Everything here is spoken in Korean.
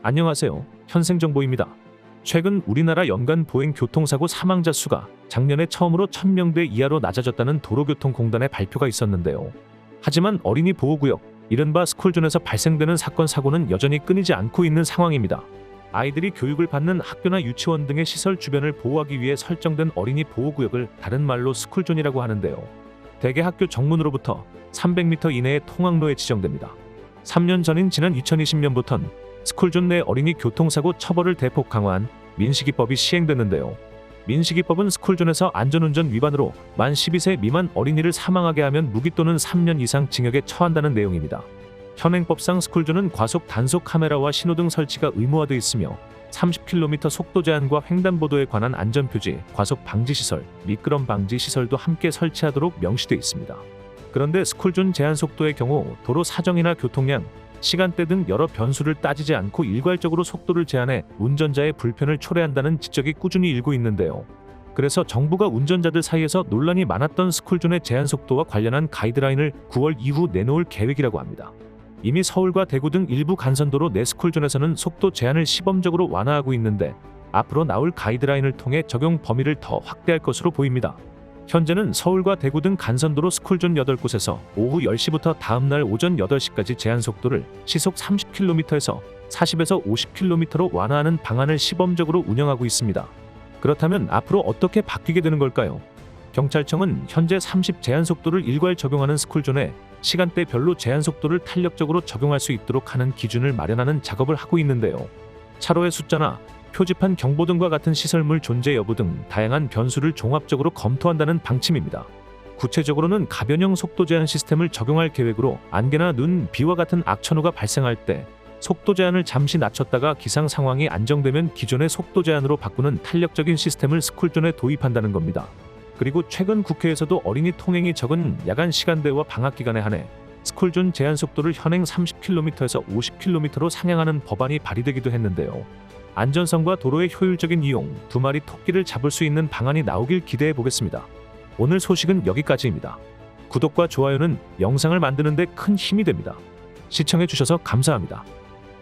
안녕하세요. 현생정보입니다. 최근 우리나라 연간 보행 교통사고 사망자 수가 작년에 처음으로 1000명대 이하로 낮아졌다는 도로교통공단의 발표가 있었는데요. 하지만 어린이 보호구역, 이른바 스쿨존에서 발생되는 사건 사고는 여전히 끊이지 않고 있는 상황입니다. 아이들이 교육을 받는 학교나 유치원 등의 시설 주변을 보호하기 위해 설정된 어린이 보호구역을 다른 말로 스쿨존이라고 하는데요. 대개 학교 정문으로부터 300m 이내의 통학로에 지정됩니다. 3년 전인 지난 2020년부터는 스쿨존 내 어린이 교통사고 처벌을 대폭 강화한 민식이법이 시행됐는데요. 민식이법은 스쿨존에서 안전운전 위반으로 만 12세 미만 어린이를 사망하게 하면 무기 또는 3년 이상 징역에 처한다는 내용입니다. 현행법상 스쿨존은 과속 단속 카메라와 신호등 설치가 의무화되어 있으며 30km 속도 제한과 횡단보도에 관한 안전표지, 과속 방지 시설, 미끄럼 방지 시설도 함께 설치하도록 명시되어 있습니다. 그런데 스쿨존 제한 속도의 경우 도로 사정이나 교통량, 시간대 등 여러 변수를 따지지 않고 일괄적으로 속도를 제한해 운전자의 불편을 초래한다는 지적이 꾸준히 일고 있는데요. 그래서 정부가 운전자들 사이에서 논란이 많았던 스쿨존의 제한 속도와 관련한 가이드라인을 9월 이후 내놓을 계획이라고 합니다. 이미 서울과 대구 등 일부 간선도로 내 스쿨존에서는 속도 제한을 시범적으로 완화하고 있는데 앞으로 나올 가이드라인을 통해 적용 범위를 더 확대할 것으로 보입니다. 현재는 서울과 대구 등 간선도로 스쿨존 8곳에서 오후 10시부터 다음날 오전 8시까지 제한 속도를 시속 30km에서 40에서 50km로 완화하는 방안을 시범적으로 운영하고 있습니다. 그렇다면 앞으로 어떻게 바뀌게 되는 걸까요? 경찰청은 현재 30 제한 속도를 일괄 적용하는 스쿨존에 시간대별로 제한 속도를 탄력적으로 적용할 수 있도록 하는 기준을 마련하는 작업을 하고 있는데요. 차로의 숫자나 표지판 경보 등과 같은 시설물 존재 여부 등 다양한 변수를 종합적으로 검토한다는 방침입니다. 구체적으로는 가변형 속도 제한 시스템을 적용할 계획으로 안개나 눈, 비와 같은 악천후가 발생할 때 속도 제한을 잠시 낮췄다가 기상 상황이 안정되면 기존의 속도 제한으로 바꾸는 탄력적인 시스템을 스쿨존에 도입한다는 겁니다. 그리고 최근 국회에서도 어린이 통행이 적은 야간 시간대와 방학 기간에 한해 스쿨존 제한 속도를 현행 30km에서 50km로 상향하는 법안이 발의되기도 했는데요. 안전성과 도로의 효율적인 이용, 두 마리 토끼를 잡을 수 있는 방안이 나오길 기대해 보겠습니다. 오늘 소식은 여기까지입니다. 구독과 좋아요는 영상을 만드는 데 큰 힘이 됩니다. 시청해 주셔서 감사합니다.